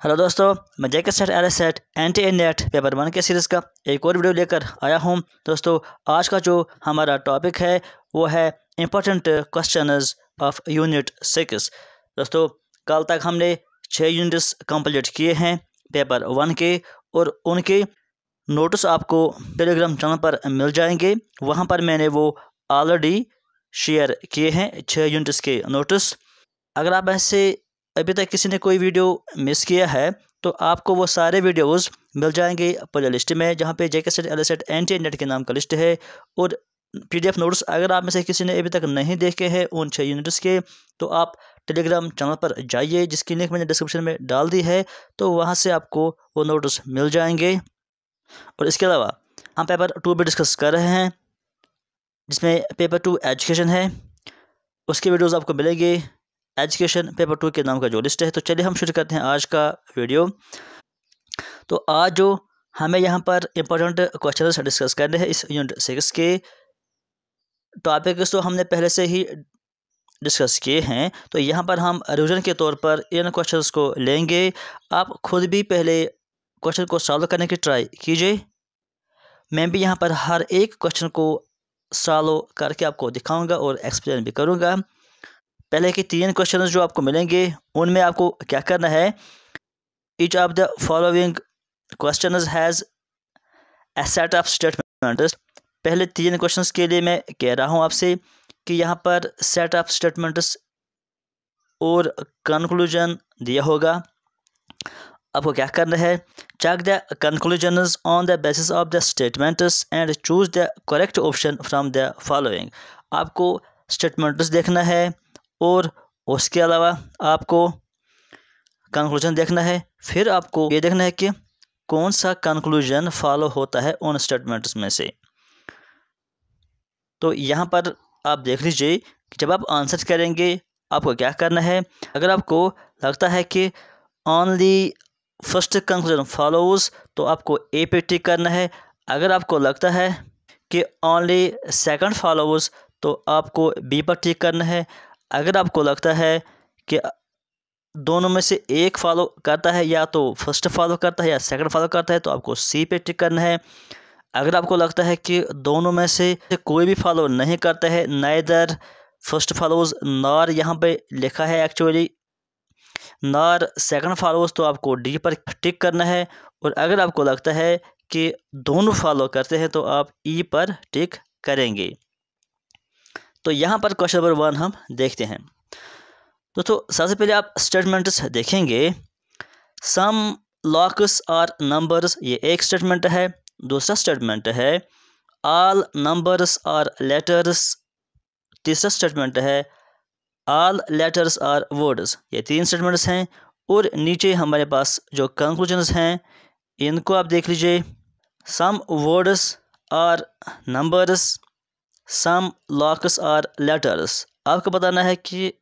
Hello दोस्तों, मैं JK SET L SET anti NET paper 1 के सीरीज़ का एक और वीडियो लेकर आया हूं। दोस्तों, आज का जो हमारा टॉपिक है वो है इम्पोर्टेंट क्वेश्चंस ऑफ यूनिट 6। दोस्तों, कल तक हमने 6 यूनिट्स कंप्लीट किए हैं पेपर 1 के, और उनके नोट्स आपको टेलीग्राम चैनल पर मिल जाएंगे। वहां पर मैंने वो ऑलरेडी शेयर किए हैं 6 यूनिट्स के नोट्स। अगर आप ऐसे अभी तक किसी ने कोई वीडियो मिस किया है तो आपको वो सारे वीडियोस मिल जाएंगे प्ले लिस्ट में, जहाँ पे JK SET L SET anti NET के नाम का लिस्ट है। और पीडीएफ नोट्स अगर आप में से किसी ने अभी तक नहीं देखे हैं उन 6 यूनिट्स के, तो आप टेलीग्राम चैनल पर जाइए, जिसकी लिंक मैंने डिस्क्रिप्शन में डाल दी है। तो वहाँ से आपको वो नोट्स मिल जाएंगे। और इसके अलावा हम पेपर 2 भी डिस्कस कर रहे हैं, जिसमें पेपर 2 एजुकेशन है। उसके वीडियोज़ आपको मिलेंगे एजुकेशन पेपर 2 के नाम का जो लिस्ट है। तो चलिए हम शुरू करते हैं आज का वीडियो। तो आज जो हमें यहाँ पर इम्पोर्टेंट क्वेश्चन डिस्कस करने हैं इस यूनिट 6 के टॉपिक्स, तो हमने पहले से ही डिस्कस किए हैं। तो यहाँ पर हम रिविजन के तौर पर इन क्वेश्चंस को लेंगे। आप खुद भी पहले क्वेश्चन को सॉल्व करने की ट्राई कीजिए। मैं भी यहाँ पर हर एक क्वेश्चन को सॉल्व करके आपको दिखाऊँगा और एक्सप्लेन भी करूँगा। पहले के 3 क्वेश्चन जो आपको मिलेंगे उनमें आपको क्या करना है, each of the following questions has a set of statements. पहले 3 क्वेश्चंस के लिए मैं कह रहा हूं आपसे कि यहाँ पर सेट ऑफ स्टेटमेंट्स और कंक्लूजन दिया होगा। आपको क्या करना है, check the conclusions on the basis of the statements and choose the correct option from the following. आपको स्टेटमेंट्स देखना है और उसके अलावा आपको कंक्लूजन देखना है। फिर आपको ये देखना है कि कौन सा कंक्लूजन फॉलो होता है उन स्टेटमेंट्स में से। तो यहाँ पर आप देख लीजिए कि जब आप आंसर करेंगे आपको क्या करना है। अगर आपको लगता है कि ओनली फर्स्ट कंक्लूजन फॉलोज, तो आपको ए पे टिक करना है। अगर आपको लगता है कि ओनली सेकंड फॉलोज, तो आपको बी पर टिक करना है। अगर आपको लगता है कि दोनों में से एक फॉलो करता है, या तो फर्स्ट फॉलो करता है या सेकंड फॉलो करता है, तो आपको सी पे टिक करना है। अगर आपको लगता है कि दोनों में से कोई भी फॉलो नहीं करता है, नाइदर फर्स्ट फॉलोज नॉर, यहाँ पे लिखा है एक्चुअली नॉर सेकंड फॉलोज, तो आपको डी पर टिक करना है। और अगर आपको लगता है कि दोनों फॉलो करते हैं तो आप ई पर टिक करेंगे। तो यहाँ पर क्वेश्चन नंबर 1 हम देखते हैं। दोस्तों, सबसे पहले आप स्टेटमेंट्स देखेंगे। सम लॉक्स आर नंबर्स, ये एक स्टेटमेंट है। दूसरा स्टेटमेंट है ऑल नंबर्स आर लेटर्स। तीसरा स्टेटमेंट है ऑल लेटर्स आर वर्ड्स। ये 3 स्टेटमेंट्स हैं। और नीचे हमारे पास जो कंक्लूजन्स हैं इनको आप देख लीजिए। Some words are numbers, some locks are letters. आपको बताना है कि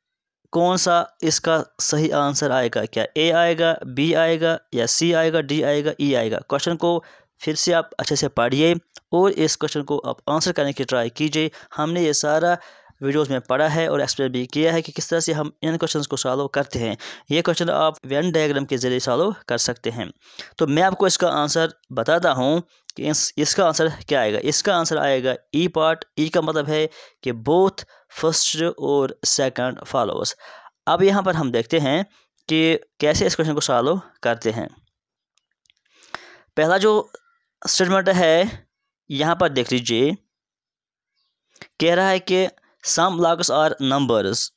कौन सा इसका सही आंसर आएगा। क्या ए आएगा, बी आएगा, या सी आएगा, डी आएगा, ई आएगा। क्वेश्चन को फिर से आप अच्छे से पढ़िए और इस क्वेश्चन को आप आंसर करने की ट्राई कीजिए। हमने ये सारा वीडियोस में पढ़ा है और एक्सप्लेन भी किया है कि किस तरह से हम इन क्वेश्चंस को सॉल्व करते हैं। ये क्वेश्चन आप वेन डायग्राम के ज़रिए सॉल्व कर सकते हैं। तो मैं आपको इसका आंसर बताता हूँ कि इसका आंसर क्या आएगा। इसका आंसर आएगा ई पार्ट। ई का मतलब है कि बोथ फर्स्ट और सेकंड फॉलोज। अब यहाँ पर हम देखते हैं कि कैसे इस क्वेश्चन को सॉल्व करते हैं। पहला जो स्टेटमेंट है यहाँ पर देख लीजिए, कह रहा है कि सम लॉक्स आर नंबर्स।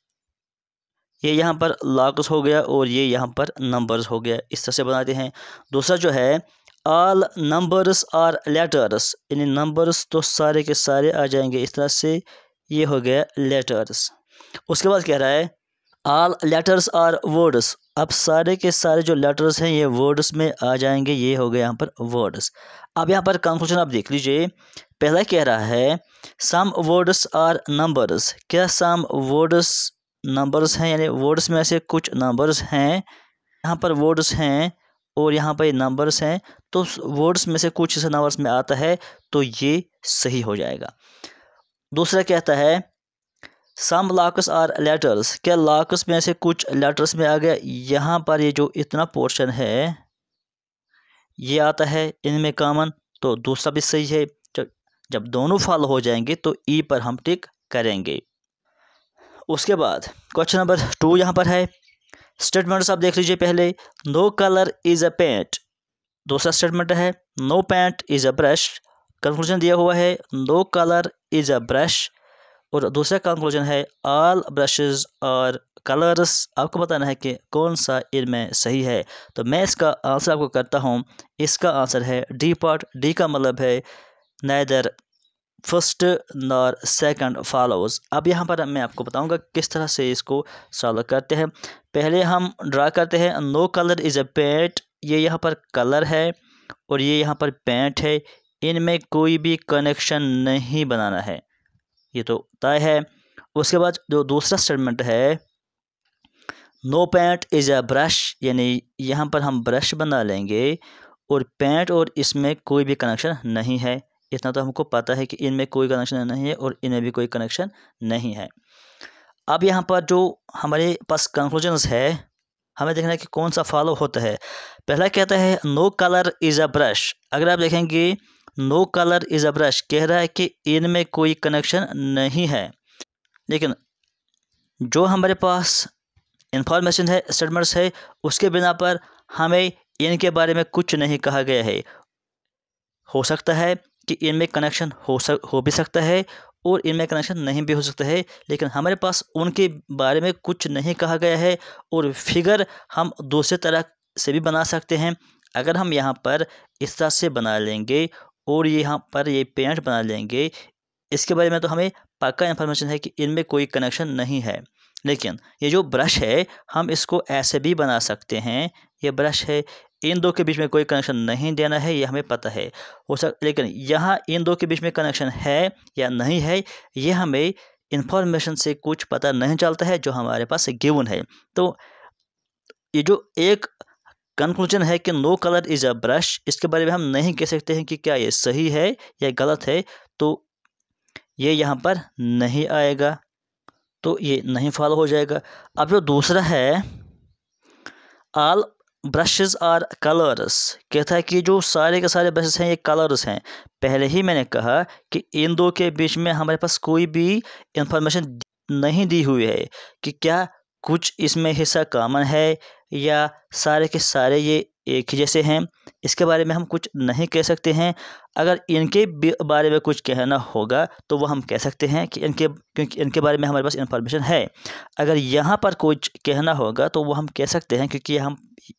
ये यहाँ पर लॉक्स हो गया और ये यहाँ पर नंबर्स हो गया। इस तरह से बनाते हैं। दूसरा जो है ऑल नंबर्स आर लेटर्स, यानी नंबर्स तो सारे के सारे आ जाएंगे इस तरह से। ये हो गया लेटर्स। उसके बाद कह रहा है ऑल लेटर्स आर वर्ड्स। अब सारे के सारे जो लेटर्स हैं ये वर्ड्स में आ जाएंगे। ये हो गया यहाँ पर वर्ड्स। अब यहाँ पर कंक्लूजन आप देख लीजिए। पहला कह रहा है सम वर्ड्स आर नंबर्स। क्या सम वर्ड्स नंबर्स हैं, यानी वर्ड्स में ऐसे कुछ नंबर्स हैं। यहाँ पर वर्ड्स हैं और यहाँ पर नंबर्स हैं, तो वर्ड्स में से कुछ नंबर्स में आता है, तो ये सही हो जाएगा। दूसरा कहता है सम लॉक्स आर लेटर्स, क्या लॉक्स में से कुछ लेटर्स में आ गया। यहाँ पर ये जो इतना पोर्शन है ये आता है इनमें कॉमन, तो दूसरा भी सही है। जब दोनों फॉलो हो जाएंगे तो ई पर हम टिक करेंगे। उसके बाद क्वेश्चन नंबर 2 यहाँ पर है। स्टेटमेंट्स आप देख लीजिए पहले। No colour is a paint, दूसरा स्टेटमेंट है no paint is a brush. Conclusion दिया हुआ है no colour is a brush, और दूसरा कंक्लूजन है ऑल ब्रशेस और कलर्स। आपको बताना है कि कौन सा इनमें सही है। तो मैं इसका आंसर आपको करता हूँ। इसका आंसर है डी पार्ट। डी का मतलब है neither first nor second follows. अब यहाँ पर मैं आपको बताऊंगा किस तरह से इसको सॉल्व करते हैं। पहले हम ड्रा करते हैं no colour is a paint, ये यहाँ पर कलर है और ये यहाँ पर पेंट है, इनमें कोई भी कनेक्शन नहीं बनाना है, ये तो तय है। उसके बाद जो दूसरा स्टेटमेंट है no paint is a brush, यानी यहाँ पर हम ब्रश बना लेंगे और पेंट और इसमें कोई भी कनेक्शन नहीं है। इतना तो हमको पता है कि इनमें कोई कनेक्शन नहीं है और इनमें भी कोई कनेक्शन नहीं है। अब यहाँ पर जो हमारे पास कंक्लूजन्स है, हमें देखना है कि कौन सा फॉलो होता है। पहला कहता है no colour is a brush. अगर आप देखेंगे no colour is a brush कह रहा है कि इनमें कोई कनेक्शन नहीं है, लेकिन जो हमारे पास इंफॉर्मेशन है, स्टेटमेंट्स है, उसके बिना पर हमें इनके बारे में कुछ नहीं कहा गया है। हो सकता है कि इनमें कनेक्शन हो भी सकता है और इनमें कनेक्शन नहीं भी हो सकता है, लेकिन हमारे पास उनके बारे में कुछ नहीं कहा गया है। और फिगर हम दूसरे तरह से भी बना सकते हैं। अगर हम यहाँ पर इस तरह से बना लेंगे और यहाँ पर ये पेंट बना लेंगे, इसके बारे में तो हमें पक्का इन्फॉर्मेशन है कि इनमें कोई कनेक्शन नहीं है। लेकिन ये जो ब्रश है हम इसको ऐसे भी बना सकते हैं, ये ब्रश है, इन दो के बीच में कोई कनेक्शन नहीं देना है, ये हमें पता है। लेकिन यहाँ इन दो के बीच में कनेक्शन है या नहीं है, ये हमें इंफॉर्मेशन से कुछ पता नहीं चलता है जो हमारे पास गिवन है। तो ये जो एक कंक्लूजन है कि no colour is a brush, इसके बारे में हम नहीं कह सकते हैं कि क्या ये सही है या गलत है, तो ये यहाँ पर नहीं आएगा, तो ये नहीं फॉलो हो जाएगा। अब जो दूसरा है ऑल ब्रशेस आर कलर्स, कहता है कि जो सारे के सारे ब्रशेस हैं ये कलर्स हैं। पहले ही मैंने कहा कि इन दो के बीच में हमारे पास कोई भी इंफॉर्मेशन नहीं दी हुई है कि क्या कुछ इसमें हिस्सा कॉमन है या सारे के सारे ये एक ही जैसे हैं। इसके बारे में हम कुछ नहीं कह सकते हैं। अगर इनके बारे में कुछ कहना होगा तो वो हम कह सकते हैं कि क्योंकि इनके बारे में हमारे पास इंफॉर्मेशन है। अगर यहाँ पर कुछ कहना होगा तो वो हम कह सकते हैं क्योंकि हम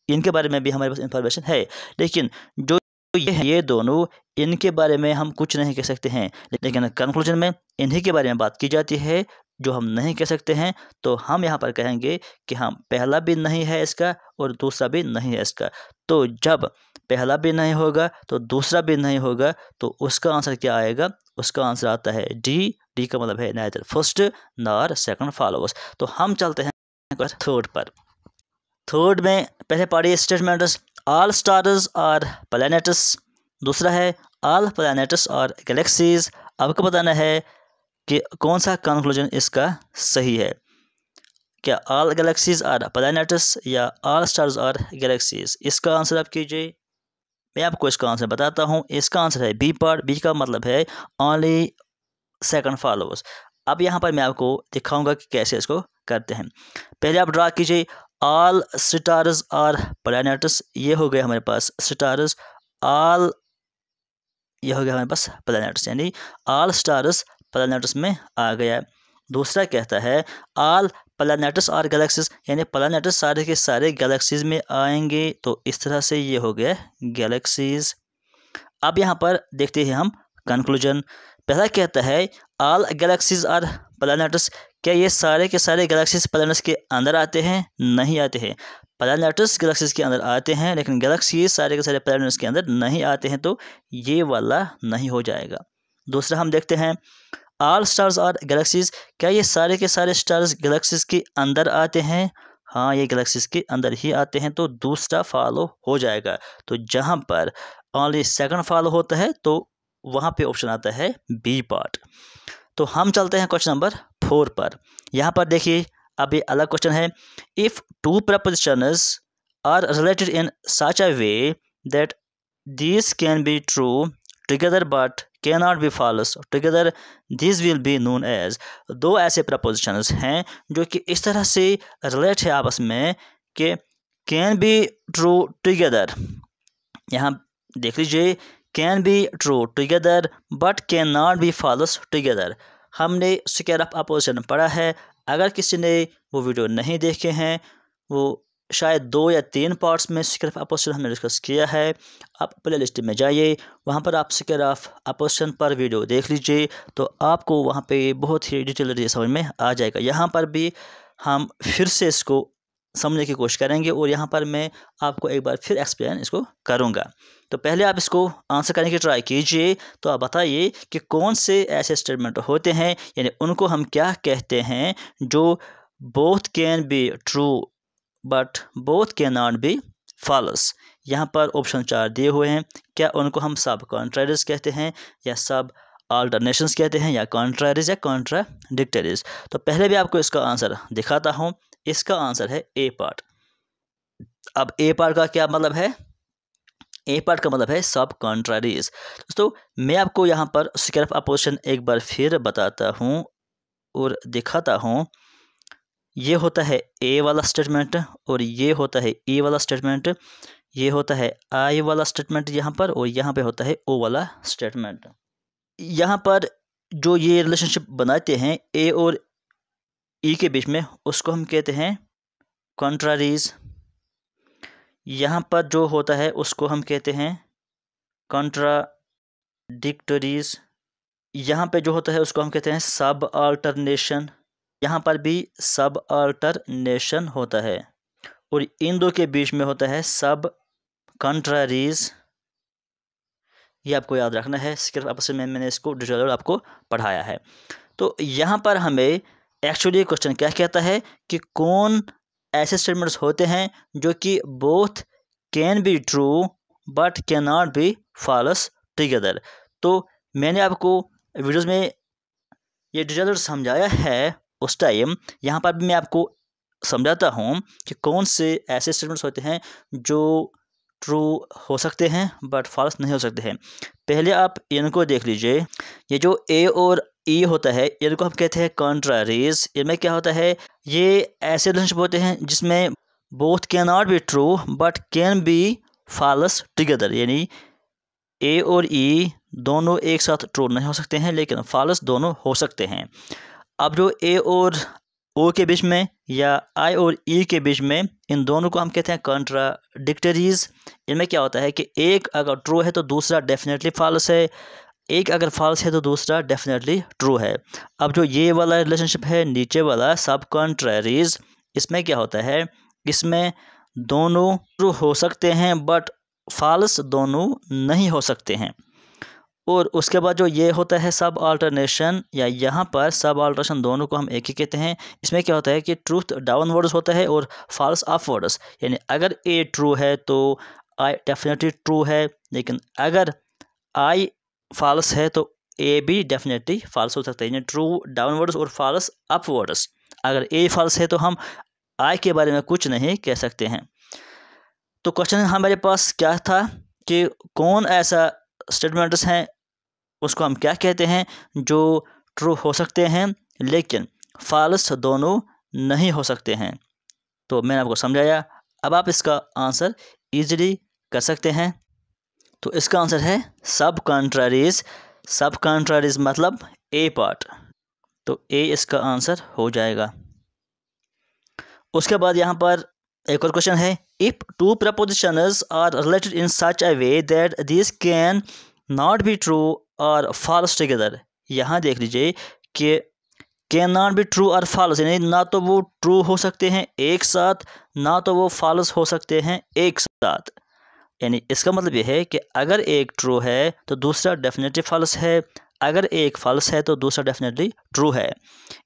इनके बारे में भी हमारे पास इंफॉर्मेशन है। लेकिन जो ये दोनों, इनके बारे में हम कुछ नहीं कह सकते हैं, लेकिन कंक्लूजन में इन्हीं के बारे में बात की जाती है जो हम नहीं कह सकते हैं। तो हम यहाँ पर कहेंगे कि हम पहला भी नहीं है इसका और दूसरा भी नहीं है इसका। तो जब पहला भी नहीं होगा तो दूसरा भी नहीं होगा, तो उसका आंसर क्या आएगा? उसका आंसर आता है डी। डी का मतलब है neither first nor second followers. तो हम चलते हैं थर्ड पर। थर्ड में पहले पढ़िए statements all stars are planets, दूसरा है ऑल प्लैनेट्स आर गैलेक्सीज। आपको बताना है कि कौन सा कंक्लूजन इसका सही है, क्या ऑल गैलेक्सीज आर प्लैनेट्स या ऑल स्टार्स आर गैलेक्सीज। इसका आंसर आप कीजिए। मैं आपको इसका आंसर बताता हूँ। इसका आंसर है बी पार्ट। बी का मतलब है ओनली सेकंड फॉलोअर्स। अब यहाँ पर मैं आपको दिखाऊंगा कि कैसे इसको करते हैं। पहले आप ड्रा कीजिए ऑल स्टार्स आर प्लैनेट्स, ये हो गए हमारे पास स्टार्स। ऑल, ये हो गया हमारे पास प्लैनेट्स, यानी ऑल स्टार्स प्लैनेट्स में आ गया। दूसरा कहता है ऑल प्लैनेट्स आर गैलेक्सीज, यानी प्लैनेट्स सारे के सारे गैलेक्सीज में आएंगे। तो इस तरह से ये हो गया गैलेक्सीज। अब यहाँ पर देखते हैं हम कंक्लूजन। पहला कहता है ऑल गैलेक्सीज आर प्लैनेट्स, क्या ये सारे के सारे गैलेक्सीज प्लैनेट्स के अंदर आते हैं? नहीं आते हैं। प्लैनेट्स गैलेक्सीज के अंदर आते हैं लेकिन गैलेक्सीज सारे के सारे प्लैनेट्स के अंदर नहीं आते हैं, तो ये वाला नहीं हो जाएगा। दूसरा हम देखते हैं ऑल स्टार्स आर गैलेक्सीज, क्या ये सारे के सारे स्टार्स गैलेक्सीज के अंदर आते हैं? हाँ, ये गैलेक्सीज के अंदर ही आते हैं, तो दूसरा फॉलो हो जाएगा। तो जहाँ पर ओनली सेकंड फॉलो होता है तो वहाँ पे ऑप्शन आता है बी पार्ट। तो हम चलते हैं क्वेश्चन नंबर 4 पर। यहाँ पर देखिए, अब ये अलग क्वेश्चन है। If two propositions are related in such a way that these can be true together but cannot be false together, these will be known as। दो ऐसे प्रपोजिशंस हैं जो कि इस तरह से रिलेट है आपस में कि कैन बी ट्रू टुगेदर। यहाँ देख लीजिए, can be true together but can not be false together. हमने स्क्वायर ऑफ अपोजिशन पढ़ा है। अगर किसी ने वो वीडियो नहीं देखे हैं, वो शायद 2 या 3 पार्ट्स में स्क्वायर ऑफ अपोजिशन हमने डिस्कस किया है। आप प्ले लिस्ट में जाइए, वहाँ पर आप स्क्वायर ऑफ अपोजिशन पर वीडियो देख लीजिए, तो आपको वहाँ पे बहुत ही डिटेल समझ में आ जाएगा। यहाँ पर भी हम फिर से इसको समझने की कोशिश करेंगे और यहाँ पर मैं आपको एक बार फिर एक्सप्लेन इसको करूँगा। तो पहले आप इसको आंसर करने की ट्राई कीजिए। तो आप बताइए कि कौन से ऐसे स्टेटमेंट होते हैं, यानी उनको हम क्या कहते हैं, जो both can be true but both can not be false. यहाँ पर ऑप्शन 4 दिए हुए हैं। क्या उनको हम सब कॉन्ट्रारीज कहते हैं, या सब अल्टरनेशंस कहते हैं, या कॉन्ट्रारीज या कॉन्ट्राडिक्टरीज। तो पहले भी आपको इसका आंसर दिखाता हूँ। इसका आंसर है ए पार्ट। अब ए पार्ट का क्या मतलब है? ए पार्ट का मतलब है सब कॉन्ट्रारीज। दोस्तों, मैं आपको यहाँ पर स्क्वायर ऑफ अपोजिशन एक बार फिर बताता हूँ और दिखाता हूँ। ये होता है ए वाला स्टेटमेंट और ये होता है ई वाला स्टेटमेंट। ये होता है आई वाला स्टेटमेंट यहाँ पर, और यहाँ पे होता है ओ वाला स्टेटमेंट। यहाँ पर जो ये रिलेशनशिप बनाते हैं ए और ई के बीच में, उसको हम कहते हैं कॉन्ट्रारीज। यहाँ पर जो होता है उसको हम कहते हैं कॉन्ट्राडिक्टरीज। यहाँ पे जो होता है उसको हम कहते हैं सब अल्टरनेशन। यहाँ पर भी सब अल्टरनेशन होता है, और इन दो के बीच में होता है सब कॉन्ट्रारीज। ये आपको याद रखना है। सिर्फ आपस में मैंने इसको डिटेल आपको पढ़ाया है। तो यहाँ पर हमें एक्चुअली क्वेश्चन क्या कहता है कि कौन ऐसे स्टेटमेंट्स होते हैं जो कि both can be true but can not be false together. तो मैंने आपको वीडियोस में ये डिटेल समझाया है उस टाइम। यहाँ पर भी मैं आपको समझाता हूँ कि कौन से ऐसे स्टेटमेंट्स होते हैं जो ट्रू हो सकते हैं बट फॉल्स नहीं हो सकते हैं। पहले आप इनको देख लीजिए। ये जो ए और ई होता है, इनको हम कहते हैं कॉन्ट्रारीज। इनमें क्या होता है, ये ऐसे रिलेशनशिप होते हैं जिसमें both can not be true but can be false together, यानी ए और ई दोनों एक साथ ट्रू नहीं हो सकते हैं, लेकिन फॉल्स दोनों हो सकते हैं। अब जो ए और ओ के बीच में या आई और ई के बीच में, इन दोनों को हम कहते हैं कॉन्ट्राडिक्टरीज। इनमें क्या होता है कि एक अगर ट्रू है तो दूसरा डेफिनेटली फॉल्स है, एक अगर फॉल्स है तो दूसरा डेफिनेटली ट्रू है। अब जो ये वाला रिलेशनशिप है नीचे वाला सब कॉन्ट्रारीज, इसमें क्या होता है, इसमें दोनों ट्रू हो सकते हैं बट फॉल्स दोनों नहीं हो सकते हैं। और उसके बाद जो ये होता है सब अल्टरनेशन, या यहाँ पर सब अल्टरनेशन दोनों को हम एक ही कहते हैं। इसमें क्या होता है कि ट्रूथ डाउनवर्ड्स होता है और फॉल्स अपवर्ड्स, यानी अगर ए ट्रू है तो आई डेफिनेटली ट्रू है, लेकिन अगर आई फॉल्स है तो ए भी डेफिनेटली फॉल्स हो सकता है, यानी ट्रू डाउनवर्ड्स और फॉल्स अपवर्ड्स। अगर ए फॉल्स है तो हम आई के बारे में कुछ नहीं कह सकते हैं। तो क्वेश्चन हमारे पास क्या था कि कौन ऐसा स्टेटमेंट्स हैं, उसको हम क्या कहते हैं, जो ट्रू हो सकते हैं लेकिन फॉल्स दोनों नहीं हो सकते हैं। तो मैंने आपको समझाया। अब आप इसका आंसर इजीली कर सकते हैं। तो इसका आंसर है सब कॉन्ट्रारीज। सब कॉन्ट्रारीज मतलब ए पार्ट, तो ए इसका आंसर हो जाएगा। उसके बाद यहाँ पर एक और क्वेश्चन है, if two propositions are related in such a way that this can not be true और फॉल्स टुगेदर। यहाँ देख लीजिए कि कैन नॉट बी ट्रू और फॉल्स, यानी ना तो वो ट्रू हो सकते हैं एक साथ, ना तो वो फॉल्स हो सकते हैं एक साथ। यानी इसका मतलब ये है कि अगर एक ट्रू है तो दूसरा डेफिनेटली फॉल्स है, अगर एक फॉल्स है तो दूसरा डेफिनेटली ट्रू है।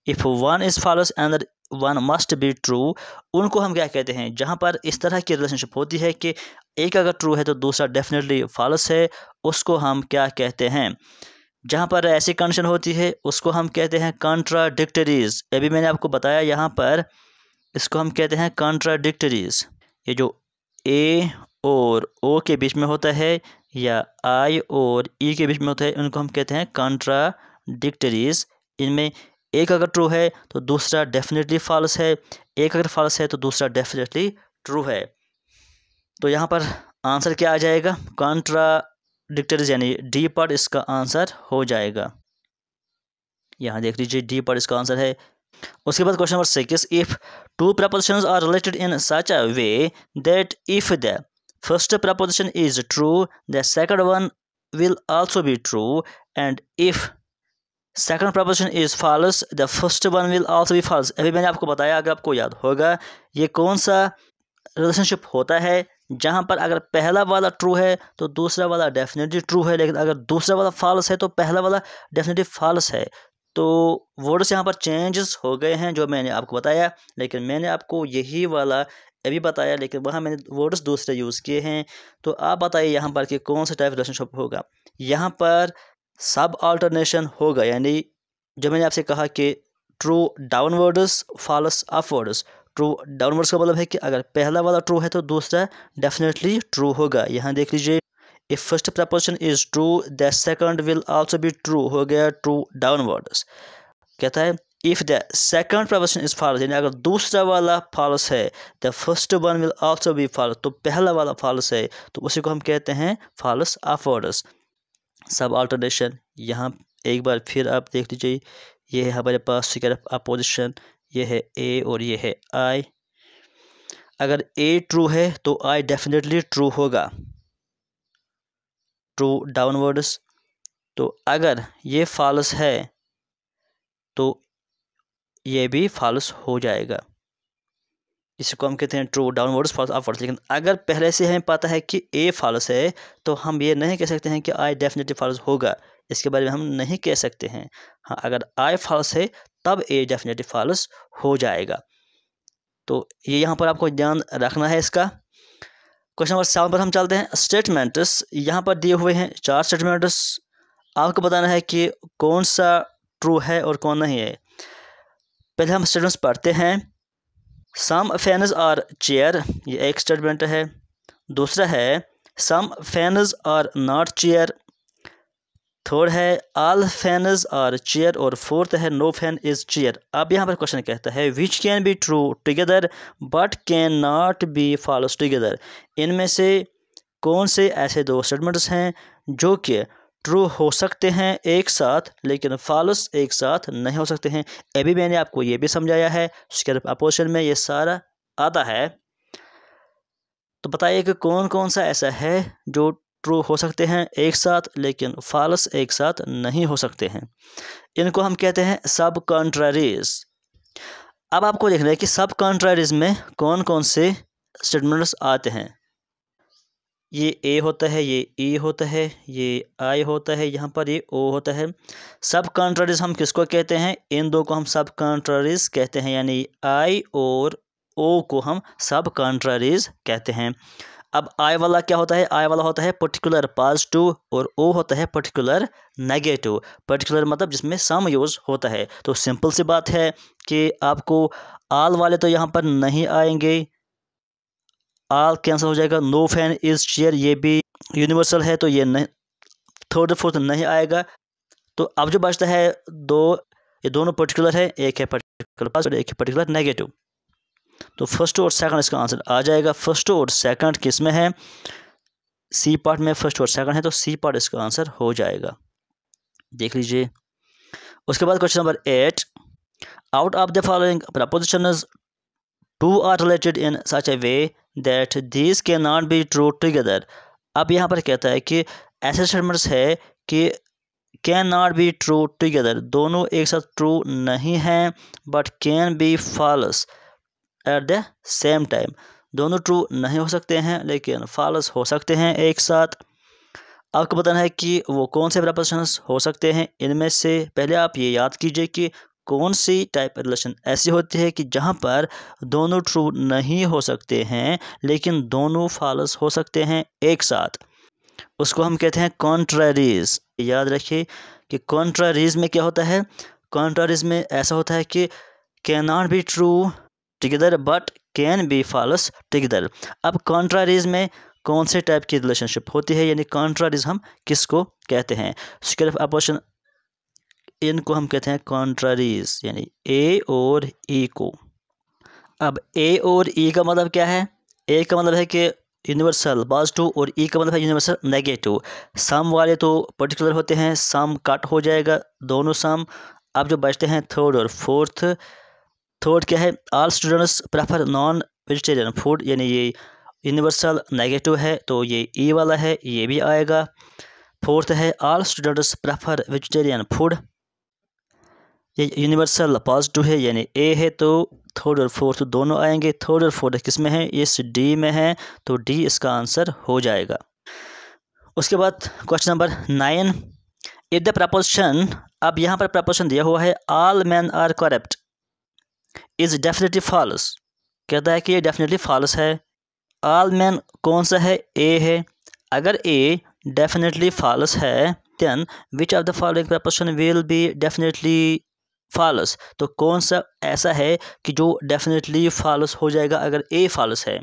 If one is false and one must be true, उनको हम क्या कहते हैं, जहाँ पर इस तरह की रिलेशनशिप होती है कि एक अगर ट्रू है तो दूसरा डेफिनेटली फॉल्स है, उसको हम क्या कहते हैं, जहाँ पर ऐसी कंडीशन होती है उसको हम कहते हैं कॉन्ट्राडिक्टरीज। अभी मैंने आपको बताया यहाँ पर इसको हम कहते हैं कॉन्ट्राडिक्टरीज। ये जो ए और ओ के बीच में होता है या आई और ई के बीच में होता है उनको हम कहते हैं कॉन्ट्राडिक्टरीज। इनमें एक अगर ट्रू है तो दूसरा डेफिनेटली फॉल्स है, एक अगर फॉल्स है तो दूसरा डेफिनेटली ट्रू है। तो यहाँ पर आंसर क्या आ जाएगा? कॉन्ट्राडिक्टरीज, यानी डी पार्ट इसका आंसर हो जाएगा। यहाँ देख लीजिए डी पार्ट इसका आंसर है। उसके बाद question number 6, if two propositions are related in such a way that if the first proposition is true the second one will also be true, and if second proposition is false the first one will also be false. अभी मैंने आपको बताया, अगर आपको याद होगा, ये कौन सा रिलेशनशिप होता है जहाँ पर अगर पहला वाला ट्रू है तो दूसरा वाला डेफिनेटली ट्रू है, लेकिन अगर दूसरा वाला फॉल्स है तो पहला वाला डेफिनेटली फॉल्स है। तो वर्ड्स यहाँ पर चेंजेस हो गए हैं जो मैंने आपको बताया, लेकिन मैंने आपको यही वाला अभी बताया, लेकिन वहाँ मैंने वर्ड्स दूसरे यूज़ किए हैं। तो आप बताइए यहाँ पर कि कौन सा टाइप रिलेशनशिप होगा। यहाँ पर सब अल्टरनेशन होगा, यानी जो मैंने आपसे कहा कि true downwards false upwards. True downwards का मतलब है कि अगर पहला वाला ट्रू है तो दूसरा डेफिनेटली ट्रू होगा। यहाँ देख लीजिए, if first proposition is true the second will also be true, हो गया ट्रू डाउनवर्ड्स। कहता है if the second proposition is false, यानी अगर दूसरा वाला फॉल्स है the first one will also be false, तो पहला वाला फॉल्स है तो उसी को हम कहते हैं फॉल्स अपवर्ड्स। सब अल्टरनेशन यहाँ एक बार फिर आप देख लीजिए, ये है हमारे पास फिगर अपोजिशन, ये है ए और ये है आई। अगर ए ट्रू है तो आई डेफिनेटली ट्रू होगा, ट्रू डाउनवर्ड्स। तो अगर ये फॉल्स है तो ये भी फॉल्स हो जाएगा, इसको हम कहते हैं ट्रू डाउनवर्ड्स फॉल्स अपवर्ड्स। लेकिन अगर पहले से हमें पता है कि ए फॉल्स है तो हम ये नहीं कह सकते हैं कि आई डेफिनेटली फॉल्स होगा, इसके बारे में हम नहीं कह सकते हैं। हाँ, अगर आई फॉल्स है तब ए डेफिनेटली फॉल्स हो जाएगा। तो ये यहाँ पर आपको ध्यान रखना है इसका। क्वेश्चन नंबर 7 पर हम चलते हैं। स्टेटमेंट्स यहाँ पर दिए हुए हैं 4 स्टेटमेंट्स, आपको बताना है कि कौन सा ट्रू है और कौन नहीं है। पहले हम स्टेटमेंट्स पढ़ते हैं। सम फैन्स आर चेयर, ये एक स्टेटमेंट है। दूसरा है some fans are not chair. Third है ऑल फैन्स आर चेयर, और फोर्थ है नो फैन इज चेयर। अब यहाँ पर क्वेश्चन कहता है which can be true together but can not be false together. इनमें से कौन से ऐसे 2 स्टेटमेंट्स हैं जो कि ट्रू हो सकते हैं एक साथ लेकिन फॉल्स एक साथ नहीं हो सकते हैं। अभी मैंने आपको ये भी समझाया है, उसके अपोजिशन में ये सारा आता है। तो बताइए कि कौन कौन सा ऐसा है जो ट्रू हो सकते हैं एक साथ लेकिन फॉल्स एक साथ नहीं हो सकते हैं। इनको हम कहते हैं सब कॉन्ट्रारीज। अब आपको देखना है कि सब कॉन्ट्रारीज में कौन कौन से स्टेटमेंट्स आते हैं। ये ए होता है, ये ई होता है, ये आई होता है, यहाँ पर ये ओ होता है। सब कॉन्ट्रारीज हम किसको कहते हैं? इन 2 को हम सब कॉन्ट्रारीज कहते हैं, यानी आई और ओ को हम सब कॉन्ट्रारीज कहते हैं। अब आई वाला क्या होता है? आई वाला होता है पर्टिकुलर पॉजिटिव और ओ होता है पर्टिकुलर नेगेटिव। पर्टिकुलर मतलब जिसमें सम यूज़ होता है। तो सिंपल सी बात है कि आपको आल वाले तो यहाँ पर नहीं आएंगे, आल कैंसिल हो जाएगा। नो फैन इज चेयर ये भी यूनिवर्सल है तो ये नहीं, थर्ड फोर्थ नहीं आएगा। तो अब जो बचता है 2, ये दोनों पर्टिकुलर है, एक है पर्टिकुलर पॉजिटिव, एक है पर्टिकुलर नेगेटिव। तो फर्स्ट और सेकंड इसका आंसर आ जाएगा। फर्स्ट और सेकंड किस में है? सी पार्ट में फर्स्ट और सेकंड है, तो सी पार्ट इसका आंसर हो जाएगा, देख लीजिए। उसके बाद question number 8, out of the following propositions 2 are related in such a way that these can not be true together. अब यहाँ पर कहता है कि ऐसे स्टेटमेंट्स है कि can not be true together, दोनों एक साथ ट्रू नहीं हैं, but can be false at the same time. दोनों ट्रू नहीं हो सकते हैं लेकिन फॉल्स हो सकते हैं एक साथ। आपको बताना है कि वो कौन से प्रपोजिशंस हो सकते हैं। इनमें से पहले आप ये याद कीजिए कि कौन सी टाइप रिलेशन ऐसी होती है कि जहाँ पर दोनों ट्रू नहीं हो सकते हैं लेकिन दोनों फॉल्स हो सकते हैं एक साथ। उसको हम कहते हैं कॉन्ट्ररीज। याद रखिए कि कॉन्ट्रारीज में क्या होता है, कॉन्ट्रारीज में ऐसा होता है कि can not be true together but can be false together. अब कॉन्ट्रारीज में कौन से टाइप की रिलेशनशिप होती है, यानी कॉन्ट्रारीज हम किसको कहते हैं? स्क्वायर ऑफ अपोजिशन, इनको हम कहते हैं कॉन्ट्रारीज, यानी ए और ई को। अब ए और ई का मतलब क्या है? ए का मतलब है कि यूनिवर्सल पॉजिटिव और ई का मतलब है यूनिवर्सल नेगेटिव। सम वाले तो पर्टिकुलर होते हैं, सम कट हो जाएगा दोनों सम। अब जो बचते हैं थर्ड और फोर्थ, थर्ड क्या है? All students prefer non vegetarian food, यानी ये यूनिवर्सल नेगेटिव है तो ये ई वाला है, ये भी आएगा। फोर्थ है all students prefer vegetarian food, ये यूनिवर्सल पॉजिटिव है यानी ए है, तो थर्ड और फोर्थ दोनों आएंगे। थर्ड और फोर्थ किस में है? इस डी में है, तो डी इसका आंसर हो जाएगा। उसके बाद question number 9, if the proposition, अब यहाँ पर प्रपोजिशन दिया हुआ है all man are corrupt is definitely false, कहता है कि ये डेफिनेटली फॉल्स है। ऑल मैन कौन सा है? ए है। अगर ए डेफिनेटली फॉल्स है then which of the following proposition will be definitely false, तो कौन सा ऐसा है कि जो डेफिनेटली फॉल्स हो जाएगा अगर ए फॉल्स है?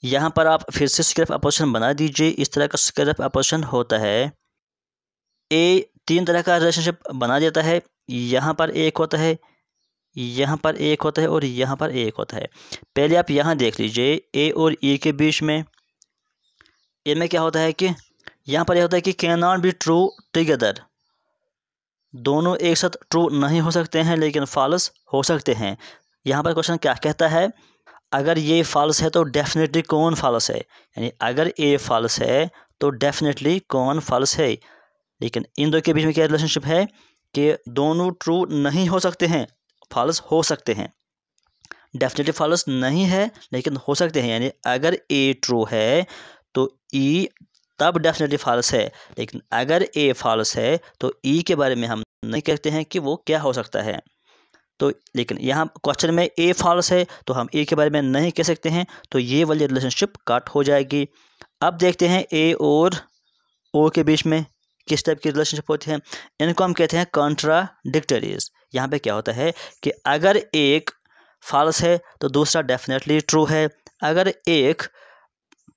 यहाँ पर आप फिर से स्क्वायर ऑफ अपोजिशन बना दीजिए। इस तरह का स्क्वायर ऑफ अपोजिशन होता है। ए तीन तरह का रिलेशनशिप बना देता है, यहाँ पर एक होता है, यहाँ पर एक होता है और यहाँ पर एक होता है। पहले आप यहाँ देख लीजिए ए और ई के बीच में, ए में क्या होता है कि यहाँ पर यह होता है कि can not be true together, दोनों एक साथ ट्रू नहीं हो सकते हैं लेकिन फॉल्स हो सकते हैं। यहाँ पर क्वेश्चन क्या कहता है? अगर ये फॉल्स है तो डेफिनेटली कौन फॉल्स है, यानी अगर ए फॉल्स है तो डेफिनेटली कौन फॉल्स है। लेकिन इन दो के बीच में क्या रिलेशनशिप है कि दोनों ट्रू नहीं हो सकते हैं, फॉल्स हो सकते हैं। डेफिनेटली फॉल्स नहीं है लेकिन हो सकते हैं, यानी अगर ए ट्रू है तो ई तब डेफिनेटली फॉल्स है, लेकिन अगर ए फॉल्स है तो ई के बारे में हम नहीं कहते हैं कि वो क्या हो सकता है। तो लेकिन यहाँ क्वेश्चन में ए फॉल्स है तो हम ए के बारे में नहीं कह सकते हैं, तो ये वाली रिलेशनशिप कट हो जाएगी। अब देखते हैं ए और ओ के बीच में किस टाइप की रिलेशनशिप होती है। इनको हम कहते हैं कॉन्ट्राडिक्टरीज। यहाँ पे क्या होता है कि अगर एक फॉल्स है तो दूसरा डेफिनेटली ट्रू है, अगर एक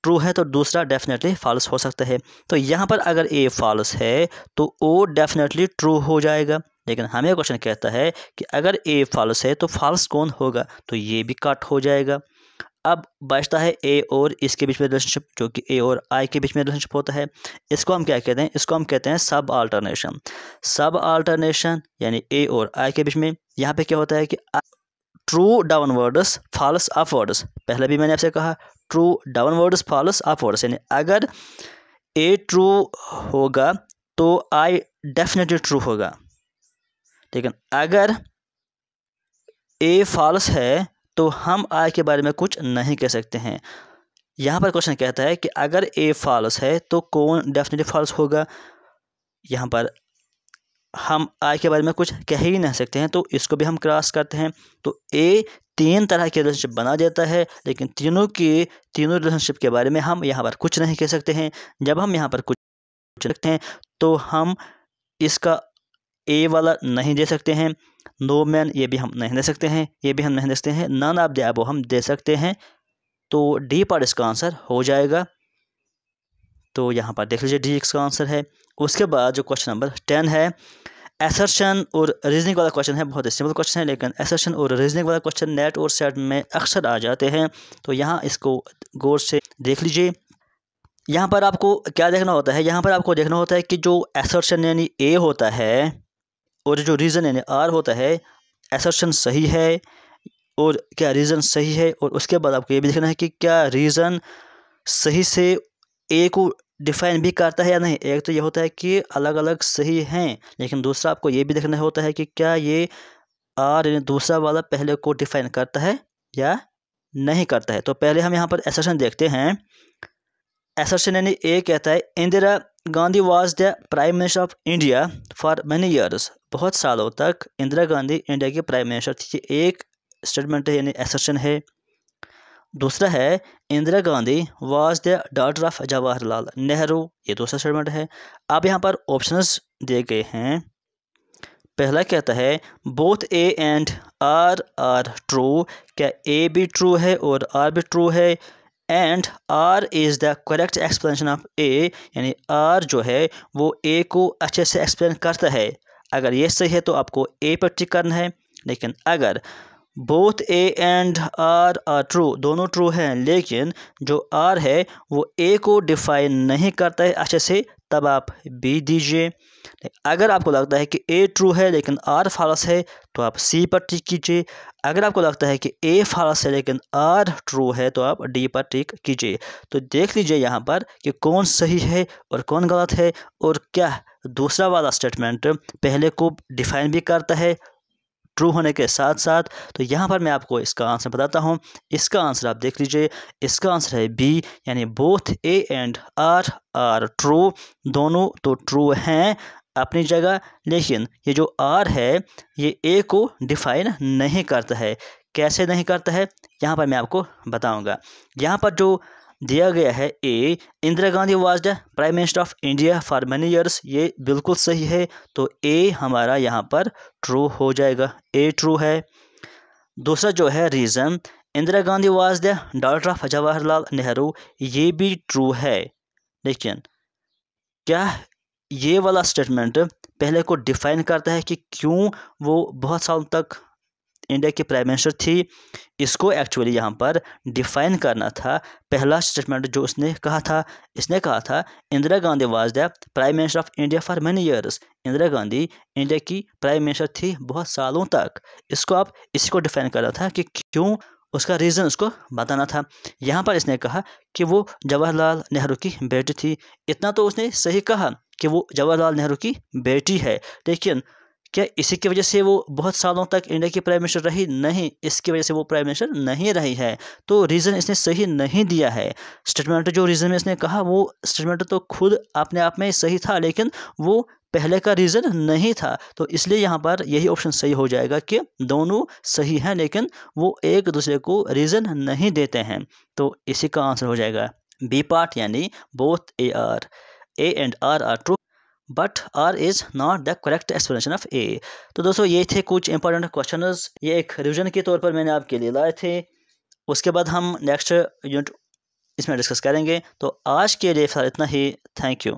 ट्रू है तो दूसरा डेफिनेटली फॉल्स हो सकता है। तो यहाँ पर अगर ए फॉल्स है तो ओ डेफिनेटली ट्रू हो जाएगा, लेकिन हमें क्वेश्चन कहता है कि अगर ए फॉल्स है तो फॉल्स कौन होगा, तो ये भी कट हो जाएगा। अब बचता है ए और इसके बीच में रिलेशनशिप, जो कि ए और आई के बीच में रिलेशनशिप होता है। इसको हम क्या कहते हैं? इसको हम कहते हैं सब अल्टरनेशन। सब अल्टरनेशन यानी ए और आई के बीच में यहाँ पे क्या होता है कि ट्रू डाउनवर्ड्स फॉल्स अपवर्ड्स, पहले भी मैंने आपसे कहा ट्रू डाउनवर्ड्स फॉल्स अपवर्ड्स, यानी अगर ए ट्रू होगा तो आई डेफिनेटली ट्रू होगा, लेकिन अगर ए फॉल्स है तो हम आई के बारे में कुछ नहीं कह सकते हैं। यहाँ पर क्वेश्चन कहता है कि अगर ए फॉल्स है तो कौन डेफिनेटली फॉल्स होगा। यहाँ पर हम आई के बारे में कुछ कह ही नहीं सकते हैं, तो इसको भी हम क्रॉस करते हैं। तो ए तीन तरह के रिलेशनशिप बना देता है, लेकिन तीनों रिलेशनशिप के बारे में हम यहाँ पर कुछ नहीं कह सकते हैं। जब हम यहाँ पर कुछ रखते हैं तो हम इसका ए वाला नहीं दे सकते हैं, नो मैन ये भी हम नहीं दे सकते हैं, ये भी हम नहीं दे सकते हैं, नन ऑफ द अबव हम दे सकते हैं। तो डी पर इसका आंसर हो जाएगा। तो यहाँ पर देख लीजिए डी इसका आंसर है। उसके बाद जो क्वेश्चन नंबर 10 है, असर्शन और रीजनिंग वाला क्वेश्चन है। बहुत ही सिंपल क्वेश्चन है, लेकिन असर्शन और रीजनिंग वाला क्वेश्चन नेट और सेट में अक्सर आ जाते हैं, तो यहाँ इसको गौर से देख लीजिए। यहाँ पर आपको क्या देखना होता है? यहाँ पर आपको देखना होता है कि जो असर्शन यानी ए होता है और जो रीज़न यानी आर होता है, असर्शन सही है और क्या रीज़न सही है, और उसके बाद आपको ये भी देखना है कि क्या रीज़न सही से ए को डिफाइन भी करता है या नहीं। एक तो ये होता है कि अलग अलग सही हैं, लेकिन दूसरा आपको ये भी देखना होता है कि क्या ये आर यानी दूसरा वाला पहले को डिफाइन करता है या नहीं करता है। तो पहले हम यहाँ पर असर्शन देखते हैं। असर्शन यानी ए कहता है Indira Gandhi was the prime minister of India for many years, बहुत सालों तक इंदिरा गांधी इंडिया के प्राइम मिनिस्टर थी। ये एक स्टेटमेंट है यानी असर्शन है। दूसरा है Indira Gandhi was the daughter of Jawaharlal Nehru, ये दूसरा स्टेटमेंट है। अब यहाँ पर ऑप्शंस दिए गए हैं। पहला कहता है both A and R true, क्या ए भी ट्रू है और आर भी ट्रू है। And R is the correct explanation of A, यानी आर जो है वो ए को अच्छे से एक्सप्लेन करता है। अगर ये सही है तो आपको ए पर टिक करना है। लेकिन अगर both A and R true, दोनों ट्रू हैं, लेकिन जो आर है वो ए को डिफाइन नहीं करता है अच्छे से, तब आप बी दीजिए। अगर आपको लगता है कि ए ट्रू है लेकिन आर फॉल्स है तो आप सी पर टिक कीजिए। अगर आपको लगता है कि ए फॉल्स है लेकिन आर ट्रू है तो आप डी पर टिक कीजिए। तो देख लीजिए यहाँ पर कि कौन सही है और कौन गलत है, और क्या दूसरा वाला स्टेटमेंट पहले को डिफाइन भी करता है ट्रू होने के साथ साथ। तो यहाँ पर मैं आपको इसका आंसर बताता हूँ। इसका आंसर आप देख लीजिए, इसका आंसर है बी, यानी both A and R true, दोनों तो ट्रू हैं अपनी जगह, लेकिन ये जो आर है ये ए को डिफाइन नहीं करता है। कैसे नहीं करता है यहाँ पर मैं आपको बताऊँगा। यहाँ पर जो दिया गया है A, Indira Gandhi was the prime minister of India for many years, ये बिल्कुल सही है, तो ए हमारा यहाँ पर ट्रू हो जाएगा, ए ट्रू है। दूसरा जो है reason, Indira Gandhi was the daughter of Jawaharlal Nehru, ये भी ट्रू है। लेकिन क्या ये वाला स्टेटमेंट पहले को डिफाइन करता है कि क्यों वो बहुत साल तक इंडिया की प्राइम मिनिस्टर थी? इसको एक्चुअली यहाँ पर डिफाइन करना था। पहला स्टेटमेंट जो उसने कहा था, इसने कहा था Indira Gandhi was the prime minister of India for many years, Indira Gandhi India की प्राइम मिनिस्टर थी बहुत सालों तक। इसको आप इसी को डिफाइन करना था कि क्यों, उसका रीज़न उसको बताना था। यहाँ पर इसने कहा कि वो जवाहरलाल नेहरू की बेटी थी। इतना तो उसने सही कहा कि वो जवाहरलाल नेहरू की बेटी है, लेकिन क्या इसी की वजह से वो बहुत सालों तक इंडिया की प्राइम मिनिस्टर रही? नहीं, इसकी वजह से वो प्राइम मिनिस्टर नहीं रही है। तो रीज़न इसने सही नहीं दिया है। स्टेटमेंट जो रीज़न में इसने कहा वो स्टेटमेंट तो खुद अपने आप में सही था, लेकिन वो पहले का रीज़न नहीं था। तो इसलिए यहाँ पर यही ऑप्शन सही हो जाएगा कि दोनों सही हैं लेकिन वो एक दूसरे को रीज़न नहीं देते हैं। तो इसी का आंसर हो जाएगा बी पार्ट, यानी both A and R true but R is not the correct explanation of A. तो दोस्तों ये थे कुछ इंपॉर्टेंट क्वेश्चंस, ये एक रिवीजन के तौर पर मैंने आपके लिए लाए थे। उसके बाद हम नेक्स्ट यूनिट इसमें डिस्कस करेंगे। तो आज के लिए फिलहाल इतना ही। Thank you.